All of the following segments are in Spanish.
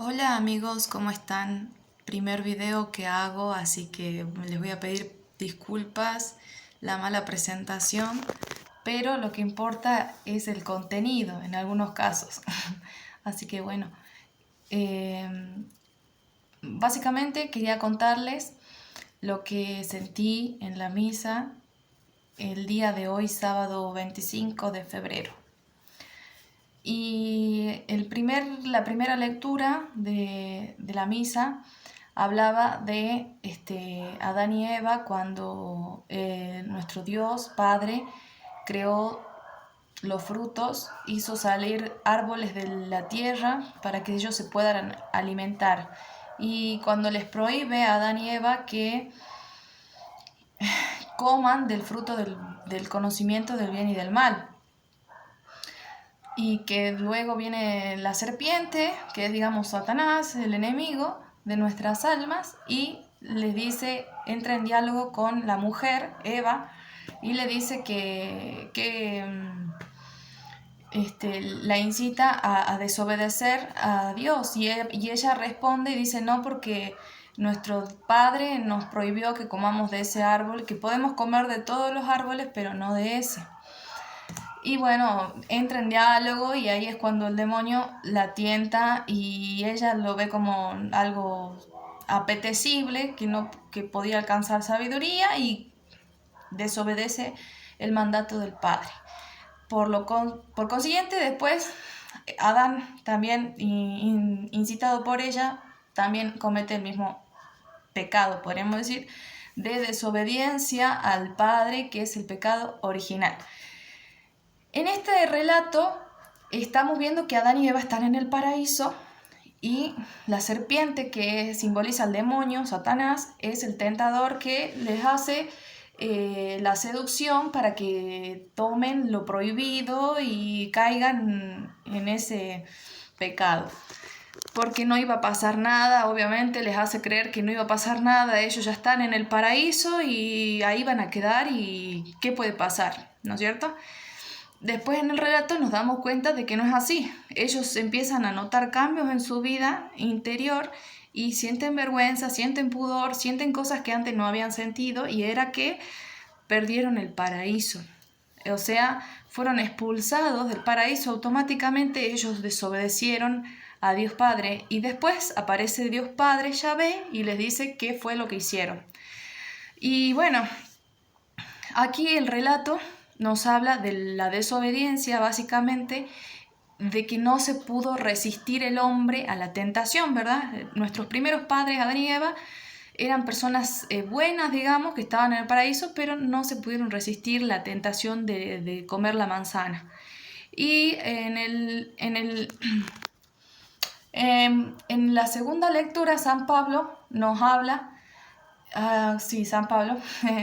Hola amigos, ¿cómo están? Primer video que hago, así que les voy a pedir disculpas la mala presentación, pero lo que importa es el contenido en algunos casos. Así que bueno, eh, básicamente quería contarles lo que sentí en la misa el día de hoy, sábado 25 de febrero. Y la primera lectura de la misa hablaba de Adán y Eva cuando nuestro Dios Padre creó los frutos, hizo salir árboles de la tierra para que ellos se puedan alimentar. Y cuando les prohíbe a Adán y Eva que coman del fruto del conocimiento del bien y del mal, y que luego viene la serpiente, que es, digamos, Satanás, el enemigo de nuestras almas, y les dice, entra en diálogo con la mujer, Eva, y le dice que la incita a desobedecer a Dios, y ella responde y dice, no, porque nuestro padre nos prohibió que comamos de ese árbol, que podemos comer de todos los árboles, pero no de ese. Y bueno, entra en diálogo y ahí es cuando el demonio la tienta y ella lo ve como algo apetecible, que podía alcanzar sabiduría, y desobedece el mandato del Padre. Por consiguiente, después Adán, también incitado por ella, también comete el mismo pecado, podríamos decir, de desobediencia al Padre, que es el pecado original. En este relato estamos viendo que Adán y Eva están en el paraíso y la serpiente, que simboliza al demonio, Satanás, es el tentador que les hace la seducción para que tomen lo prohibido y caigan en ese pecado. Porque no iba a pasar nada, obviamente les hace creer que no iba a pasar nada, ellos ya están en el paraíso y ahí van a quedar, y ¿qué puede pasar? ¿No es cierto? Después en el relato nos damos cuenta de que no es así. Ellos empiezan a notar cambios en su vida interior y sienten vergüenza, sienten pudor, sienten cosas que antes no habían sentido, y era que perdieron el paraíso. O sea, fueron expulsados del paraíso automáticamente, ellos desobedecieron a Dios Padre, y después aparece Dios Padre, Yahvé, y les dice qué fue lo que hicieron. Y bueno, aquí el relato nos habla de la desobediencia, básicamente, de que no se pudo resistir el hombre a la tentación, ¿verdad? Nuestros primeros padres, Adán y Eva, eran personas buenas, digamos, que estaban en el paraíso, pero no se pudieron resistir la tentación de comer la manzana. Y en la segunda lectura, San Pablo nos habla, San Pablo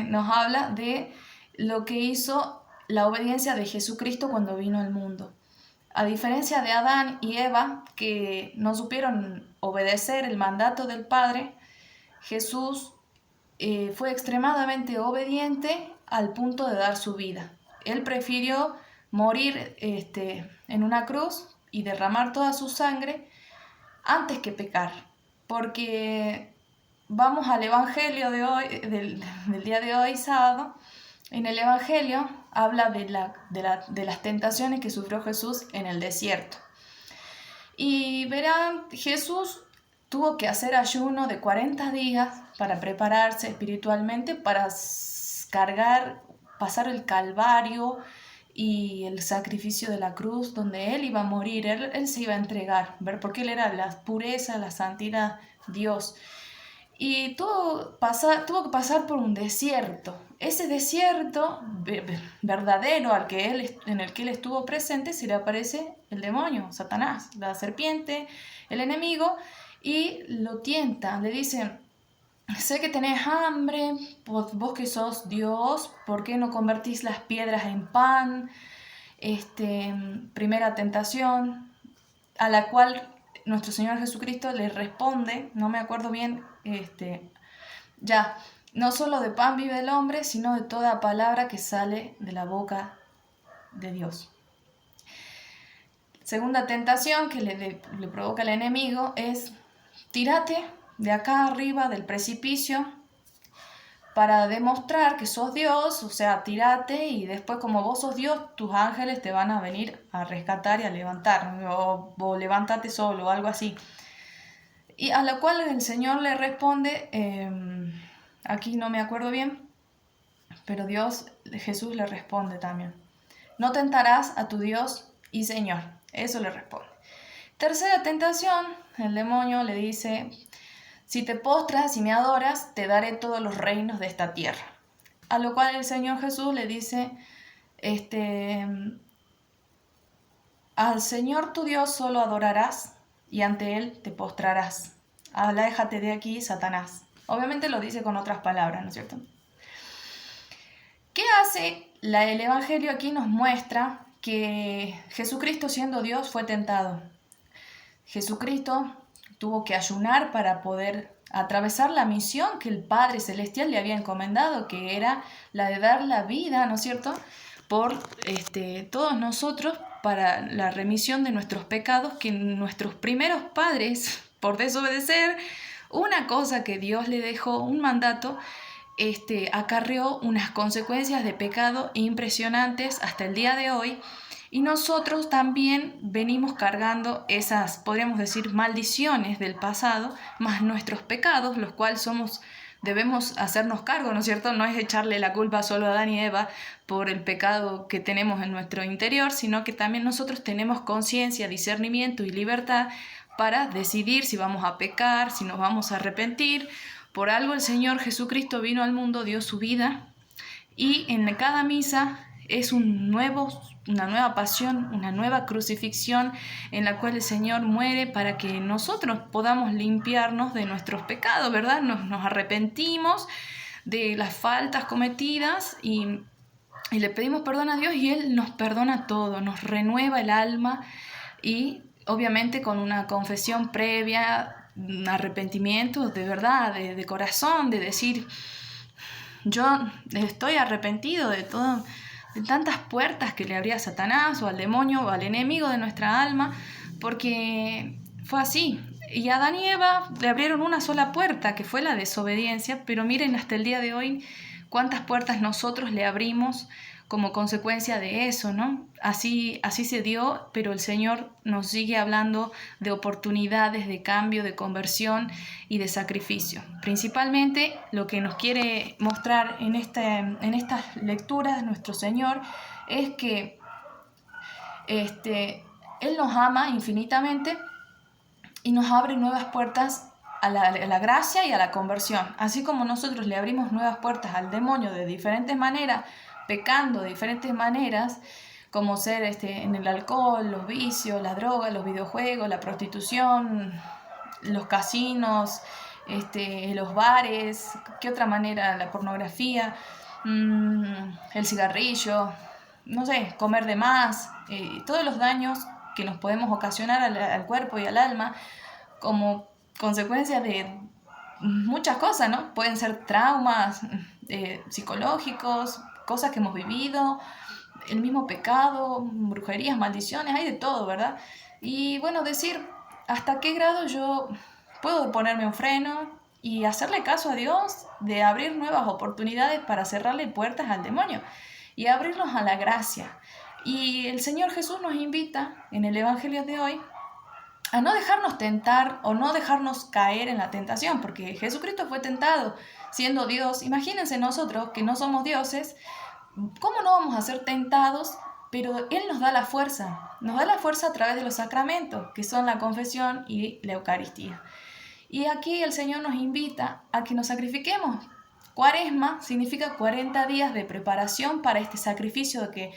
nos habla de lo que hizo la obediencia de Jesucristo cuando vino al mundo. A diferencia de Adán y Eva, que no supieron obedecer el mandato del Padre, Jesús fue extremadamente obediente al punto de dar su vida. Él prefirió morir en una cruz y derramar toda su sangre antes que pecar, porque vamos al Evangelio de hoy, del día de hoy, sábado. En el Evangelio habla de las tentaciones que sufrió Jesús en el desierto. Y verán, Jesús tuvo que hacer ayuno de 40 días para prepararse espiritualmente, para pasar el Calvario y el sacrificio de la cruz, donde Él iba a morir, Él se iba a entregar, porque Él era la pureza, la santidad, Dios. Y tuvo que pasar por un desierto. Ese desierto verdadero en el que él estuvo presente, se le aparece el demonio, Satanás, la serpiente, el enemigo, y lo tienta. Le dice, sé que tenés hambre, vos que sos Dios, ¿por qué no convertís las piedras en pan? Primera tentación, a la cual nuestro Señor Jesucristo le responde, no me acuerdo bien, no solo de pan vive el hombre, sino de toda palabra que sale de la boca de Dios. Segunda tentación que le provoca el enemigo es: tírate de acá arriba del precipicio para demostrar que sos Dios, o sea, tírate y después, como vos sos Dios, tus ángeles te van a venir a rescatar y a levantar, o levántate solo, o algo así. Y a lo cual el Señor le responde, aquí no me acuerdo bien, pero Jesús le responde también: no tentarás a tu Dios y Señor. Eso le responde. Tercera tentación, el demonio le dice: si te postras y me adoras, te daré todos los reinos de esta tierra. A lo cual el Señor Jesús le dice, al Señor tu Dios solo adorarás y ante Él te postrarás. Aléjate de aquí, Satanás. Obviamente lo dice con otras palabras, ¿no es cierto? ¿Qué hace el Evangelio? Aquí nos muestra que Jesucristo, siendo Dios, fue tentado. Jesucristo tuvo que ayunar para poder atravesar la misión que el Padre Celestial le había encomendado, que era la de dar la vida, ¿no es cierto?, por todos nosotros, para la remisión de nuestros pecados, que nuestros primeros padres, por desobedecer una cosa que Dios le dejó, un mandato, acarreó unas consecuencias de pecado impresionantes hasta el día de hoy. Y nosotros también venimos cargando esas, podríamos decir, maldiciones del pasado, más nuestros pecados, los cuales debemos hacernos cargo, ¿no es cierto? No es echarle la culpa solo a Adán y Eva por el pecado que tenemos en nuestro interior, sino que también nosotros tenemos conciencia, discernimiento y libertad para decidir si vamos a pecar, si nos vamos a arrepentir. Por algo el Señor Jesucristo vino al mundo, dio su vida, y en cada misa es una nueva pasión, una nueva crucifixión en la cual el Señor muere para que nosotros podamos limpiarnos de nuestros pecados, ¿verdad? Nos arrepentimos de las faltas cometidas y le pedimos perdón a Dios, y Él nos perdona todo, nos renueva el alma, y obviamente con una confesión previa, un arrepentimiento de verdad, de corazón, de decir: yo estoy arrepentido de todo, de tantas puertas que le abría a Satanás o al demonio o al enemigo de nuestra alma, porque fue así. Y a Adán y Eva le abrieron una sola puerta, que fue la desobediencia, pero miren hasta el día de hoy cuántas puertas nosotros le abrimos como consecuencia de eso, ¿no? Así se dio, pero el Señor nos sigue hablando de oportunidades de cambio, de conversión y de sacrificio. Principalmente lo que nos quiere mostrar en estas lecturas nuestro Señor es que Él nos ama infinitamente y nos abre nuevas puertas a la gracia y a la conversión. Así como nosotros le abrimos nuevas puertas al demonio de diferentes maneras, pecando de diferentes maneras, como ser en el alcohol, los vicios, la droga, los videojuegos, la prostitución, los casinos, los bares, ¿qué otra manera? La pornografía, el cigarrillo, no sé, comer de más, todos los daños que nos podemos ocasionar al cuerpo y al alma como consecuencia de muchas cosas, ¿no? Pueden ser traumas psicológicos, cosas que hemos vivido, el mismo pecado, brujerías, maldiciones, hay de todo, ¿verdad? Y bueno, decir hasta qué grado yo puedo ponerme un freno y hacerle caso a Dios, de abrir nuevas oportunidades para cerrarle puertas al demonio y abrirnos a la gracia. Y el Señor Jesús nos invita en el Evangelio de hoy a no dejarnos tentar o no dejarnos caer en la tentación, porque Jesucristo fue tentado siendo Dios. Imagínense nosotros que no somos dioses, ¿cómo no vamos a ser tentados? Pero Él nos da la fuerza a través de los sacramentos, que son la confesión y la Eucaristía. Y aquí el Señor nos invita a que nos sacrifiquemos. Cuaresma significa 40 días de preparación para este sacrificio que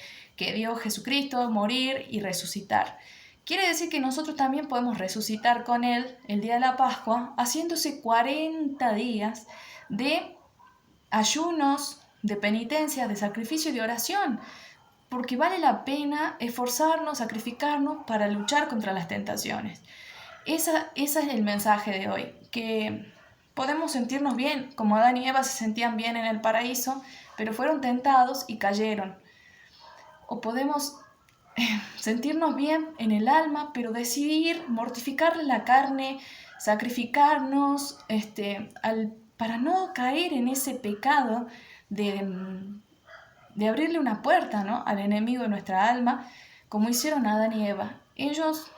dio Jesucristo, morir y resucitar. Quiere decir que nosotros también podemos resucitar con Él el día de la Pascua, haciéndose 40 días de ayunos, de penitencia, de sacrificio y de oración, porque vale la pena esforzarnos, sacrificarnos para luchar contra las tentaciones. Ese es el mensaje de hoy, que podemos sentirnos bien, como Adán y Eva se sentían bien en el paraíso, pero fueron tentados y cayeron. O podemos sentirnos bien en el alma, pero decidir mortificar la carne, sacrificarnos, para no caer en ese pecado de abrirle una puerta, ¿no?, al enemigo de nuestra alma, como hicieron Adán y Eva. Ellos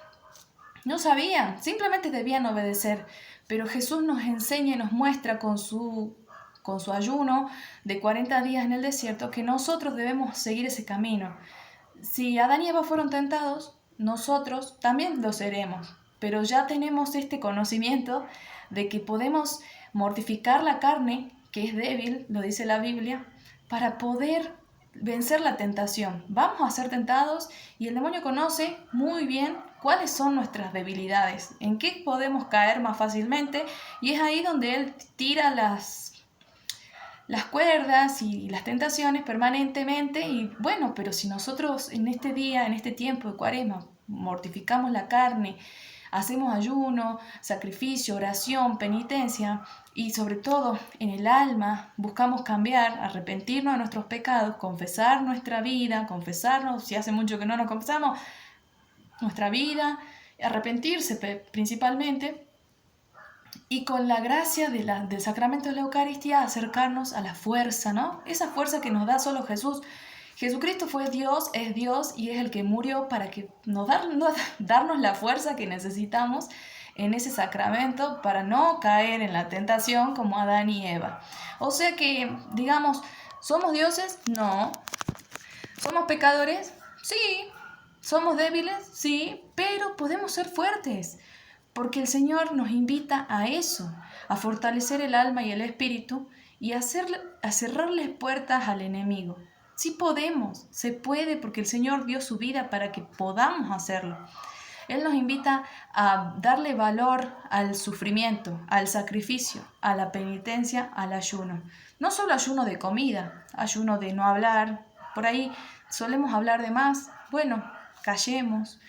no sabían, simplemente debían obedecer, pero Jesús nos enseña y nos muestra con su ayuno de 40 días en el desierto que nosotros debemos seguir ese camino. Si Adán y Eva fueron tentados, nosotros también lo seremos, pero ya tenemos este conocimiento de que podemos mortificar la carne, que es débil, lo dice la Biblia, para poder vencer la tentación. Vamos a ser tentados y el demonio conoce muy bien cuáles son nuestras debilidades, en qué podemos caer más fácilmente, y es ahí donde él tira las cuerdas y las tentaciones permanentemente. Y bueno, pero si nosotros en este día, en este tiempo de Cuaresma, mortificamos la carne, hacemos ayuno, sacrificio, oración, penitencia, y sobre todo en el alma buscamos cambiar, arrepentirnos de nuestros pecados, confesar nuestra vida, confesarnos, si hace mucho que no nos confesamos, nuestra vida, arrepentirse principalmente, y con la gracia del sacramento de la Eucaristía acercarnos a la fuerza, ¿no? Esa fuerza que nos da solo Jesús. Jesucristo fue Dios, es Dios y es el que murió para que darnos la fuerza que necesitamos en ese sacramento para no caer en la tentación como Adán y Eva. O sea que, digamos, ¿somos dioses? No. ¿Somos pecadores? Sí. ¿Somos débiles? Sí, pero podemos ser fuertes, porque el Señor nos invita a eso, a fortalecer el alma y el espíritu y a cerrarles puertas al enemigo. Sí podemos, se puede, porque el Señor dio su vida para que podamos hacerlo. Él nos invita a darle valor al sufrimiento, al sacrificio, a la penitencia, al ayuno. No solo ayuno de comida, ayuno de no hablar. Por ahí solemos hablar de más. Bueno, callemos.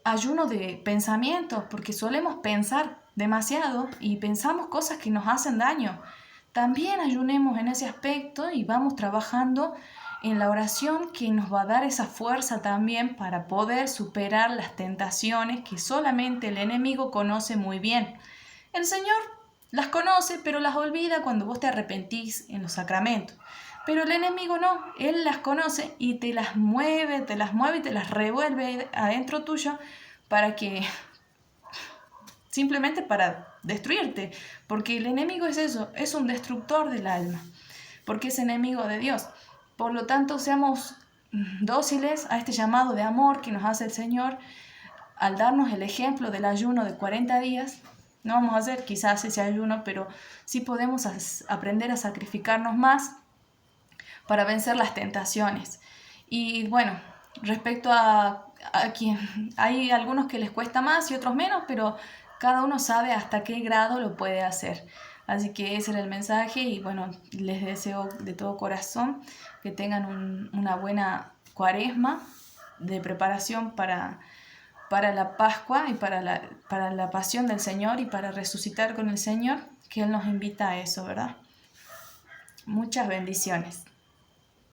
Ayuno de pensamientos, porque solemos pensar demasiado y pensamos cosas que nos hacen daño. También ayunemos en ese aspecto y vamos trabajando en la oración, que nos va a dar esa fuerza también para poder superar las tentaciones que solamente el enemigo conoce muy bien. El Señor las conoce, pero las olvida cuando vos te arrepentís en los sacramentos. Pero el enemigo no, él las conoce y te las mueve y te las revuelve adentro tuyo para que, simplemente para destruirte, porque el enemigo es eso, es un destructor del alma, porque es enemigo de Dios. Por lo tanto, seamos dóciles a este llamado de amor que nos hace el Señor al darnos el ejemplo del ayuno de 40 días. No vamos a hacer quizás ese ayuno, pero sí podemos aprender a sacrificarnos más para vencer las tentaciones. Y bueno, respecto a quien hay algunos que les cuesta más y otros menos, pero cada uno sabe hasta qué grado lo puede hacer. Así que ese era el mensaje y bueno, les deseo de todo corazón que tengan una buena Cuaresma de preparación para la Pascua y para la pasión del Señor y para resucitar con el Señor, que Él nos invita a eso, ¿verdad? Muchas bendiciones.